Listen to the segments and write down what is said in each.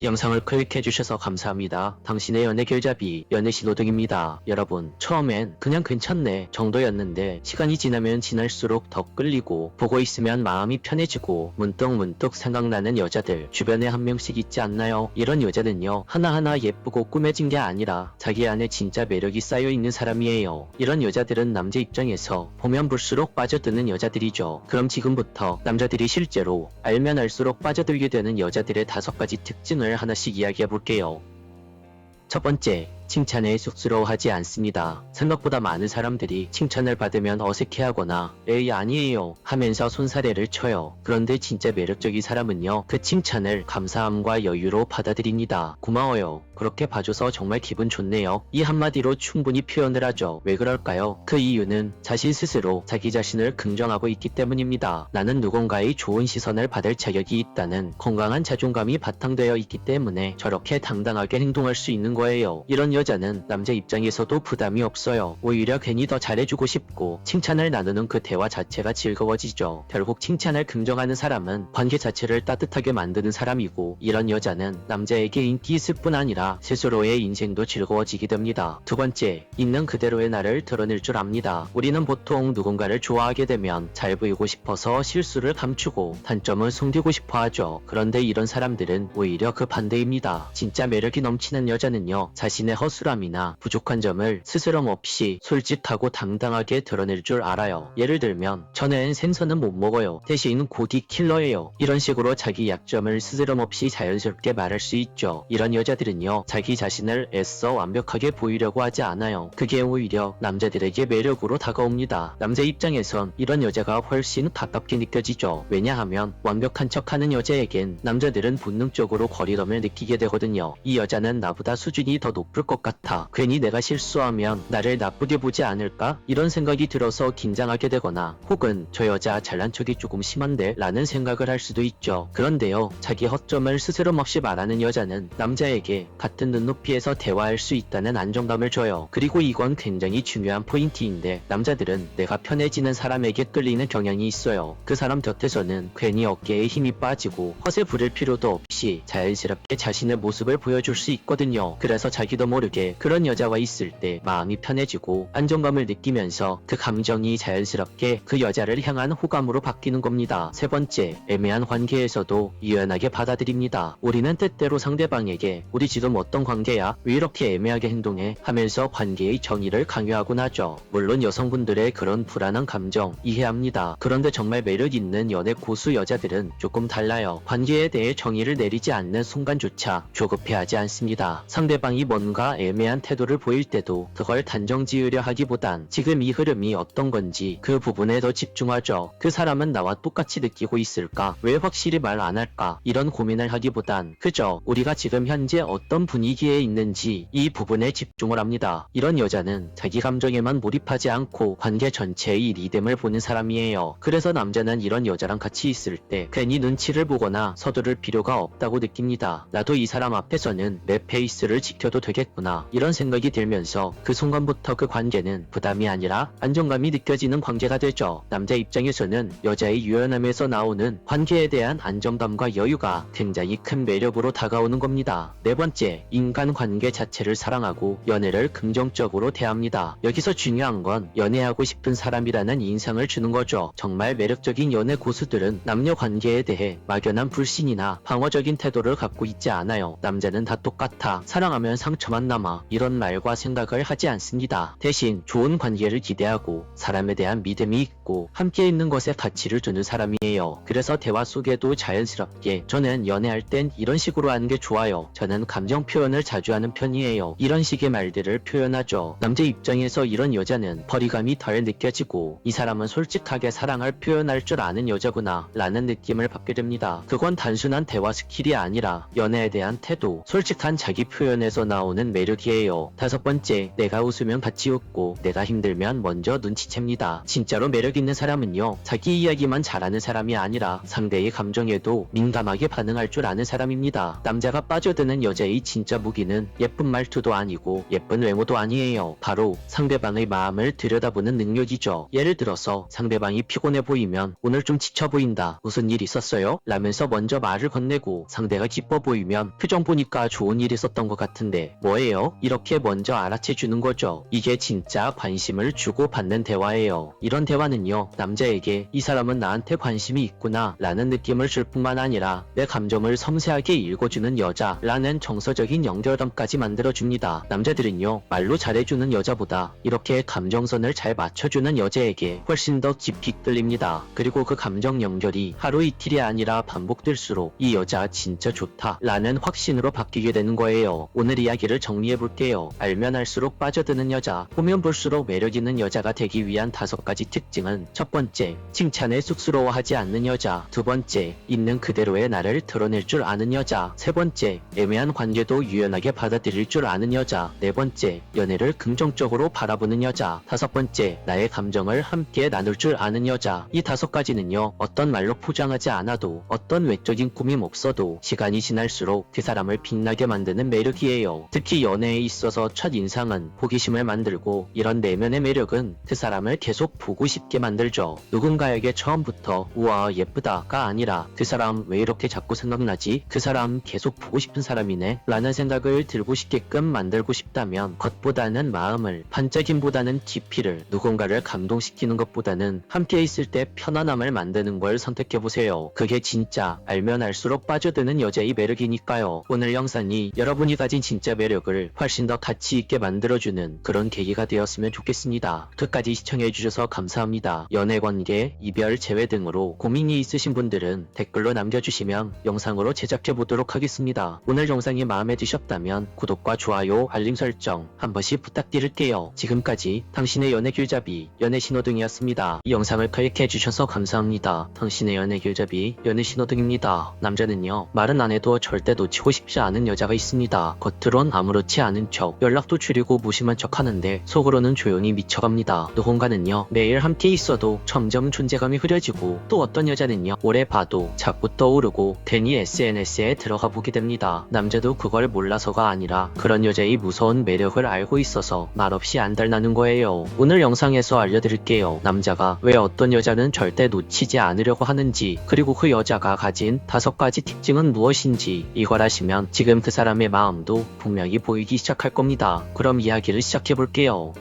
영상을 클릭해주셔서 감사합니다. 당신의 연애 길잡이 연애 신호등입니다. 여러분, 처음엔 그냥 괜찮네 정도였는데 시간이 지나면 지날수록 더 끌리고 보고 있으면 마음이 편해지고 문득문득 생각나는 여자들 주변에 한 명씩 있지 않나요? 이런 여자는요, 하나하나 예쁘고 꾸며진 게 아니라 자기 안에 진짜 매력이 쌓여있는 사람이에요. 이런 여자들은 남자 입장에서 보면 볼수록 빠져드는 여자들이죠. 그럼 지금부터 남자들이 실제로 알면 알수록 빠져들게 되는 여자들의 5가지 특징을 하나씩 이야기해 볼게요. 첫 번째, 칭찬에 쑥스러워하지 않습니다. 생각보다 많은 사람들이 칭찬을 받으면 어색해하거나 에이 아니에요 하면서 손사래를 쳐요. 그런데 진짜 매력적인 사람은요, 그 칭찬을 감사함과 여유로 받아들입니다. 고마워요. 그렇게 봐줘서 정말 기분 좋네요. 이 한마디로 충분히 표현을 하죠. 왜 그럴까요? 그 이유는 자신 스스로 자기 자신을 긍정하고 있기 때문입니다. 나는 누군가의 좋은 시선을 받을 자격이 있다는 건강한 자존감이 바탕되어 있기 때문에 저렇게 당당하게 행동할 수 있는 거예요. 이런 여자는 남자 입장에서도 부담이 없어요. 오히려 괜히 더 잘해주고 싶고 칭찬을 나누는 그 대화 자체가 즐거워지죠. 결국 칭찬을 긍정하는 사람은 관계 자체를 따뜻하게 만드는 사람이고, 이런 여자는 남자에게 인기 있을 뿐 아니라 스스로의 인생도 즐거워지게 됩니다. 두 번째, 있는 그대로의 나를 드러낼 줄 압니다. 우리는 보통 누군가를 좋아하게 되면 잘 보이고 싶어서 실수를 감추고 단점을 숨기고 싶어 하죠. 그런데 이런 사람들은 오히려 그 반대입니다. 진짜 매력이 넘치는 여자는요, 자신의 허술함이나 부족한 점을 스스럼 없이 솔직하고 당당하게 드러낼 줄 알아요. 예를 들면, 저는 생선은 못 먹어요. 대신 고디 킬러예요. 이런 식으로 자기 약점을 스스럼 없이 자연스럽게 말할 수 있죠. 이런 여자들은요, 자기 자신을 애써 완벽하게 보이려고 하지 않아요. 그게 오히려 남자들에게 매력으로 다가옵니다. 남자 입장에선 이런 여자가 훨씬 가깝게 느껴지죠. 왜냐하면 완벽한 척하는 여자에겐 남자들은 본능적으로 거리감을 느끼게 되거든요. 이 여자는 나보다 수준이 더 높을 것 같아. 괜히 내가 실수하면 나를 나쁘게 보지 않을까? 이런 생각이 들어서 긴장하게 되거나, 혹은 저 여자 잘난 척이 조금 심한데? 라는 생각을 할 수도 있죠. 그런데요, 자기 허점을 스스럼 없이 말하는 여자는 남자에게 같은 눈높이에서 대화할 수 있다는 안정감을 줘요. 그리고 이건 굉장히 중요한 포인트인데, 남자들은 내가 편해지는 사람에게 끌리는 경향이 있어요. 그 사람 곁에서는 괜히 어깨에 힘이 빠지고 허세 부릴 필요도 없이 자연스럽게 자신의 모습을 보여줄 수 있거든요. 그래서 자기도 모르게 그런 여자와 있을 때 마음이 편해지고 안정감을 느끼면서 그 감정이 자연스럽게 그 여자를 향한 호감으로 바뀌는 겁니다. 세 번째, 애매한 관계에서도 유연하게 받아들입니다. 우리는 때때로 상대방에게 우리 지금 어떤 관계야? 왜 이렇게 애매하게 행동해? 하면서 관계의 정의를 강요하곤 하죠. 물론 여성분들의 그런 불안한 감정 이해합니다. 그런데 정말 매력 있는 연애 고수 여자들은 조금 달라요. 관계에 대해 정의를 내리지 않는 순간조차 조급해하지 않습니다. 상대방이 뭔가 애매한 태도를 보일 때도 그걸 단정 지으려 하기보단 지금 이 흐름이 어떤 건지 그 부분에 더 집중하죠. 그 사람은 나와 똑같이 느끼고 있을까? 왜 확실히 말 안 할까? 이런 고민을 하기보단 그저 우리가 지금 현재 어떤 분위기에 있는지 이 부분에 집중을 합니다. 이런 여자는 자기 감정에만 몰입하지 않고 관계 전체의 리듬을 보는 사람이에요. 그래서 남자는 이런 여자랑 같이 있을 때 괜히 눈치를 보거나 서두를 필요가 없다고 느낍니다. 나도 이 사람 앞에서는 내 페이스를 지켜도 되겠구나, 이런 생각이 들면서 그 순간부터 그 관계는 부담이 아니라 안정감이 느껴지는 관계가 되죠. 남자 입장에서는 여자의 유연함에서 나오는 관계에 대한 안정감과 여유가 굉장히 큰 매력으로 다가오는 겁니다. 네 번째, 인간관계 자체를 사랑하고 연애를 긍정적으로 대합니다. 여기서 중요한 건 연애하고 싶은 사람이라는 인상을 주는 거죠. 정말 매력적인 연애 고수들은 남녀 관계에 대해 막연한 불신이나 방어적인 태도를 갖고 있지 않아요. 남자는 다 똑같아, 사랑하면 상처만 남아, 이런 말과 생각을 하지 않습니다. 대신 좋은 관계를 기대하고 사람에 대한 믿음이 있고 함께 있는 것에 가치를 두는 사람이에요. 그래서 대화 속에도 자연스럽게 저는 연애할 땐 이런 식으로 하는 게 좋아요. 저는 감정 표현을 자주 하는 편이에요. 이런 식의 말들을 표현하죠. 남자 입장에서 이런 여자는 거리감이 덜 느껴지고 이 사람은 솔직하게 사랑을 표현할 줄 아는 여자구나 라는 느낌을 받게 됩니다. 그건 단순한 대화 스킬이 아니라 연애에 대한 태도, 솔직한 자기 표현에서 나오는 매력이에요. 5번째, 내가 웃으면 같이 웃고 내가 힘들면 먼저 눈치챕니다. 진짜로 매력 있는 사람은요, 자기 이야기만 잘하는 사람이 아니라 상대의 감정에도 민감하게 반응할 줄 아는 사람입니다. 남자가 빠져드는 여자의 진짜 무기는 예쁜 말투도 아니고 예쁜 외모도 아니에요. 바로 상대방의 마음을 들여다보는 능력이죠. 예를 들어서 상대방이 피곤해 보이면 오늘 좀 지쳐 보인다, 무슨 일 있었어요? 라면서 먼저 말을 건네고, 상대가 기뻐 보이면 표정 보니까 좋은 일 있었던 것 같은데 뭐예요? 이렇게 먼저 알아채 주는 거죠. 이게 진짜 관심을 주고 받는 대화예요. 이런 대화는요, 남자에게 이 사람은 나한테 관심이 있구나 라는 느낌을 줄 뿐만 아니라 내 감정을 섬세하게 읽어주는 여자라는 정서적인 연결점까지 만들어줍니다. 남자들은요, 말로 잘해주는 여자보다 이렇게 감정선을 잘 맞춰주는 여자에게 훨씬 더 깊이 끌립니다. 그리고 그 감정 연결이 하루 이틀이 아니라 반복될수록 이 여자 진짜 좋다 라는 확신으로 바뀌게 되는 거예요. 오늘 이야기를 정리해볼게요. 알면 알수록 빠져드는 여자, 보면 볼수록 매력있는 여자가 되기 위한 5가지 특징은: 첫 번째, 칭찬에 쑥스러워하지 않는 여자. 두 번째, 있는 그대로의 나를 드러낼 줄 아는 여자. 세 번째, 애매한 관계도 유연하게 받아들일 줄 아는 여자. 네 번째, 연애를 긍정적으로 바라보는 여자. 5번째, 나의 감정을 함께 나눌 줄 아는 여자. 이 5가지는요, 어떤 말로 포장하지 않아도, 어떤 외적인 꾸밈 없어도 시간이 지날수록 그 사람을 빛나게 만드는 매력이에요. 특히 연애에 있어서 첫 인상은 호기심을 만들고, 이런 내면의 매력은 그 사람을 계속 보고 싶게 만들죠. 누군가에게 처음부터 우와 예쁘다가 아니라 그 사람 왜 이렇게 자꾸 생각나지? 그 사람 계속 보고 싶은 사람이네 라는 생각을 들고 싶게끔 만들고 싶다면, 겉보다는 마음을, 반짝임보다는 깊이를, 누군가를 감동시키는 것보다는 함께 있을 때 편안함을 만드는 걸 선택해보세요. 그게 진짜 알면 알수록 빠져드는 여자의 매력이니까요. 오늘 영상이 여러분이 가진 진짜 매력을 훨씬 더 가치 있게 만들어주는 그런 계기가 되었으면 좋겠습니다. 끝까지 시청해주셔서 감사합니다. 연애관계, 이별, 재회 등으로 고민이 있으신 분들은 댓글로 남겨주시면 영상으로 제작해보도록 하겠습니다. 오늘 영상이 마음에 드셨다면 구독과 좋아요, 알림 설정 한 번씩 부탁드릴게요. 지금까지 당신의 연애 길잡이, 연애 신호등이었습니다. 이 영상을 클릭해주셔서 감사합니다. 당신의 연애 길잡이, 연애 신호등입니다. 남자는요, 말은 안 해도 절대 놓치고 싶지 않은 여자가 있습니다. 겉으론 아무렇지 않은 척, 연락도 줄이고 무심한 척 하는데 속으로는 조용히 미쳐갑니다. 누군가는요, 매일 함께 있어도 점점 존재감이 흐려지고, 또 어떤 여자는요, 오래 봐도 자꾸 떠오르고 괜히 SNS에 들어가 보게 됩니다. 남자도 그걸 몰라서가 아니라 그런 여자의 무서운 매력을 알고 있어서 말없이 안달나는 거예요. 오늘 영상에서 알려드릴게요. 남자가 왜 어떤 여자는 절대 놓치지 않으려고 하는지, 그리고 그 여자가 가진 5가지 특징은 무엇인지. 이걸 아시면 지금 그 사람의 마음도 분명히 보이기 시작할 겁니다. 그럼 이야기를 시작해볼게요.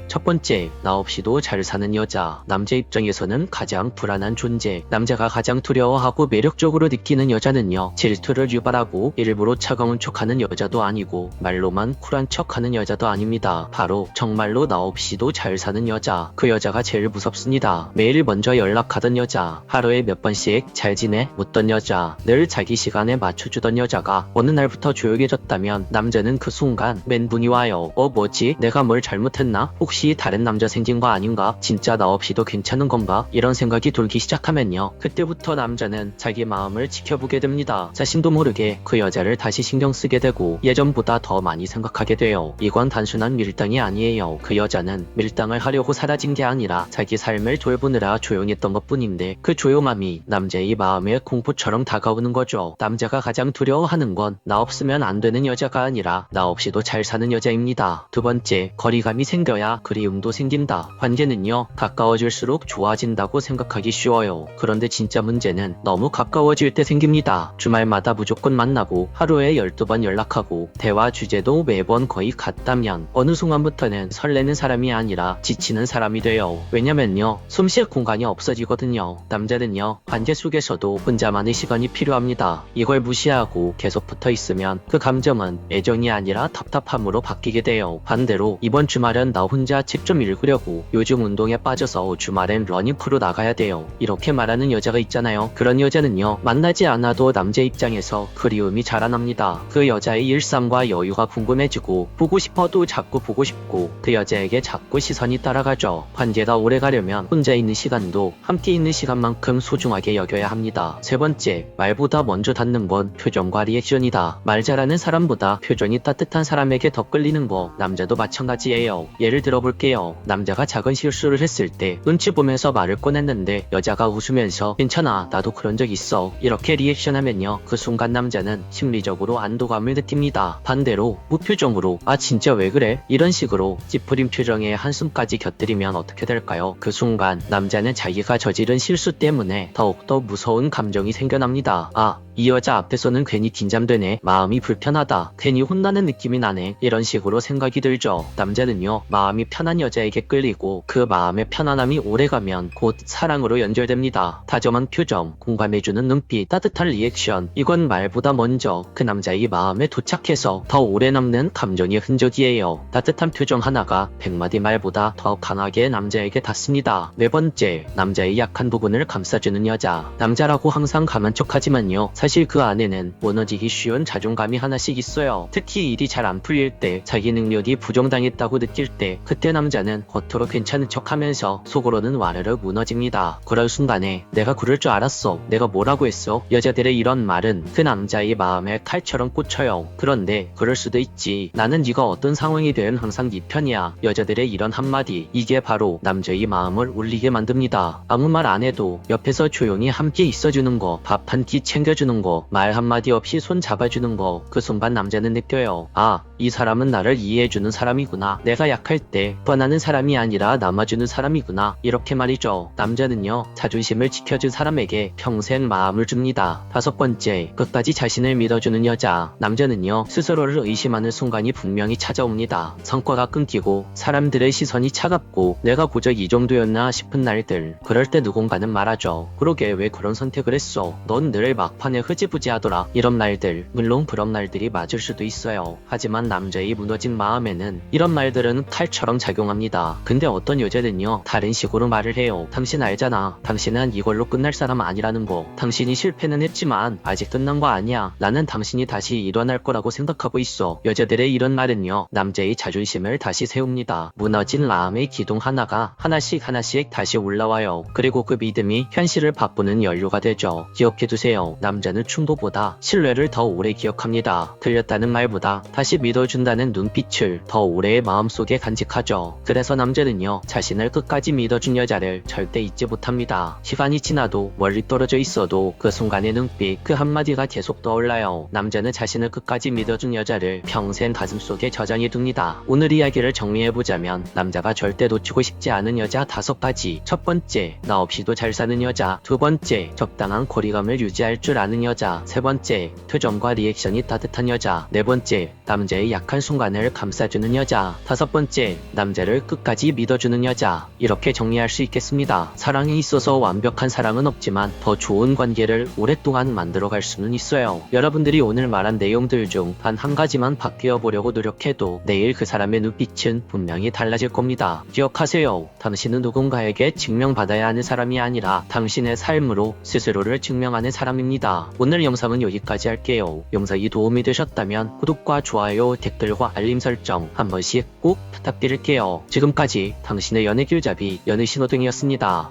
첫 번째, 나 없이도 잘 사는 여자. 남자 입장에서는 가장 불안한 존재, 남자가 가장 두려워하고 매력적으로 느끼는 여자는요, 질투를 유발하고 일부러 차가운 척하는 여자도 아니고 말로만 쿨한 척하는 여자도 아닙니다. 바로 정말로 나 없이도 잘 사는 여자. 그 여자가 제일 무섭습니다. 매일 먼저 연락하던 여자, 하루에 몇 번씩 잘 지내? 묻던 여자, 늘 자기 시간에 맞춰주던 여자가 어느 날부터 조용해졌다면 남자는 그 순간 멘붕이 와요. 뭐지? 내가 뭘 잘못했나? 혹시 다른 남자 생긴 거 아닌가? 진짜 나 없이도 괜찮은 건가? 이런 생각이 돌기 시작하면요, 그때부터 남자는 자기 마음을 지켜보게 됩니다. 자신도 모르게 그 여자를 다시 신경 쓰게 되고 예전보다 더 많이 생각하게 돼요. 이건 단순한 밀당이 아니에요. 그 여자는 밀당을 하려고 사라진 게 아니라 자기 삶을 돌보느라 조용했던 것뿐인데, 그 조용함이 남자의 마음에 공포처럼 다가오는 거죠. 남자가 가장 두려워하는 건 나 없으면 안 되는 여자가 아니라 나 없이도 잘 사는 여자입니다. 두 번째, 거리감이 생겨야 그리움도 생긴다. 관계는요, 가까워질수록 좋아진다고 생각하기 쉬워요. 그런데 진짜 문제는 너무 가까워질 때 생깁니다. 주말마다 무조건 만나고 하루에 12번 연락하고 대화 주제도 매번 거의 같다면 어느 순간부터는 설레는 사람이 아니라 지치는 사람이 돼요. 왜냐면요, 숨 쉴 공간이 없어지거든요. 남자는요, 관계 속에서도 혼자만의 시간이 필요합니다. 이걸 무시하고 계속 붙어 있으면 그 감정은 애정이 아니라 답답함으로 바뀌게 돼요. 반대로 이번 주말은 나 혼자 혼자 책 좀 읽으려고 요즘 운동에 빠져서 주말엔 러닝크루 나가야 돼요. 이렇게 말하는 여자가 있잖아요. 그런 여자는요, 만나지 않아도 남자 입장에서 그리움이 자라납니다. 그 여자의 일상과 여유가 궁금해지고 보고 싶어도 자꾸 보고 싶고 그 여자에게 자꾸 시선이 따라가죠. 관계가 오래 가려면 혼자 있는 시간도 함께 있는 시간만큼 소중하게 여겨야 합니다. 세 번째, 말보다 먼저 닿는 건 표정과 리액션이다. 말 잘하는 사람보다 표정이 따뜻한 사람에게 더 끌리는 거 남자도 마찬가지예요. 예를 들어볼게요. 남자가 작은 실수를 했을 때 눈치 보면서 말을 꺼냈는데 여자가 웃으면서 괜찮아, 나도 그런 적 있어, 이렇게 리액션하면요, 그 순간 남자는 심리적으로 안도감을 느낍니다. 반대로 무표정으로 아 진짜 왜 그래? 이런 식으로 찌푸린 표정에 한숨까지 곁들이면 어떻게 될까요? 그 순간 남자는 자기가 저지른 실수 때문에 더욱더 무서운 감정이 생겨납니다. 아, 이 여자 앞에서는 괜히 긴장되네, 마음이 불편하다, 괜히 혼나는 느낌이 나네, 이런 식으로 생각이 들죠. 남자는요, 마음이 편한 여자에게 끌리고 그 마음의 편안함이 오래가면 곧 사랑으로 연결됩니다. 다정한 표정, 공감해주는 눈빛, 따뜻한 리액션, 이건 말보다 먼저 그 남자의 마음에 도착해서 더 오래 남는 감정의 흔적이에요. 따뜻한 표정 하나가 100마디 말보다 더 강하게 남자에게 닿습니다. 네 번째, 남자의 약한 부분을 감싸주는 여자. 남자라고 항상 강한 척하지만요, 사실 그 안에는 무너지기 쉬운 자존감이 하나씩 있어요. 특히 일이 잘 안 풀릴 때, 자기 능력이 부정당했다고 느낄 때, 그때 남자는 겉으로 괜찮은 척하면서 속으로는 와르르 무너집니다. 그럴 순간에 내가 그럴 줄 알았어, 내가 뭐라고 했어, 여자들의 이런 말은 그 남자의 마음에 칼처럼 꽂혀요. 그런데 그럴 수도 있지, 나는 네가 어떤 상황이든 항상 네 편이야, 여자들의 이런 한마디, 이게 바로 남자의 마음을 울리게 만듭니다. 아무 말 안 해도 옆에서 조용히 함께 있어주는 거, 밥 한 끼 챙겨주는 거, 말 한마디 없이 손 잡아주는 거, 그 순간 남자는 느껴요. 아, 이 사람은 나를 이해해주는 사람이구나, 내가 약할 때 뻔하는 사람이 아니라 남아주는 사람이구나, 이렇게 말이죠. 남자는요, 자존심을 지켜준 사람에게 평생 마음을 줍니다. 다섯 번째, 끝까지 자신을 믿어주는 여자. 남자는요, 스스로를 의심하는 순간이 분명히 찾아옵니다. 성과가 끊기고 사람들의 시선이 차갑고 내가 고작 이 정도였나 싶은 날들, 그럴 때 누군가는 말하죠. 그러게 왜 그런 선택을 했어, 넌 늘 막판에 흐지부지하더라, 이런 말들. 물론 그런 말들이 맞을 수도 있어요. 하지만 남자의 무너진 마음에는 이런 말들은 칼처럼 작용합니다. 근데 어떤 여자는요, 다른 식으로 말을 해요. 당신 알잖아, 당신은 이걸로 끝날 사람 아니라는 거, 당신이 실패는 했지만 아직 끝난 거 아니야, 나는 당신이 다시 일어날 거라고 생각하고 있어. 여자들의 이런 말은요, 남자의 자존심을 다시 세웁니다. 무너진 마음의 기둥 하나가 하나씩 다시 올라와요. 그리고 그 믿음이 현실을 바꾸는 연료가 되죠. 기억해두세요. 남자는 충고보다 신뢰를 더 오래 기억합니다. 틀렸다는 말보다 다시 믿어준다는 눈빛을 더 오래 마음속에 간직하죠. 그래서 남자는요, 자신을 끝까지 믿어준 여자를 절대 잊지 못합니다. 시간이 지나도 멀리 떨어져 있어도 그 순간의 눈빛, 그 한마디가 계속 떠올라요. 남자는 자신을 끝까지 믿어준 여자를 평생 가슴속에 저장해 둡니다. 오늘 이야기를 정리해보자면, 남자가 절대 놓치고 싶지 않은 여자 5가지. 첫 번째, 나 없이도 잘 사는 여자. 두 번째, 적당한 거리감을 유지할 줄 아는 여자. 세 번째, 표정과 리액션이 따뜻한 여자. 네 번째, 남자의 약한 순간을 감싸주는 여자. 다섯 번째, 남자를 끝까지 믿어주는 여자. 이렇게 정리할 수 있겠습니다. 사랑에 있어서 완벽한 사랑은 없지만 더 좋은 관계를 오랫동안 만들어갈 수는 있어요. 여러분들이 오늘 말한 내용들 중 단 한 가지만 바뀌어 보려고 노력해도 내일 그 사람의 눈빛은 분명히 달라질 겁니다. 기억하세요. 당신은 누군가에게 증명받아야 하는 사람이 아니라 당신의 삶으로 스스로를 증명하는 사람입니다. 오늘 영상은 여기까지 할게요. 영상이 도움이 되셨다면 구독과 좋아요, 댓글과 알림 설정 한 번씩 꼭 부탁드릴게요. 지금까지 당신의 연애길잡이 연애신호등이었습니다.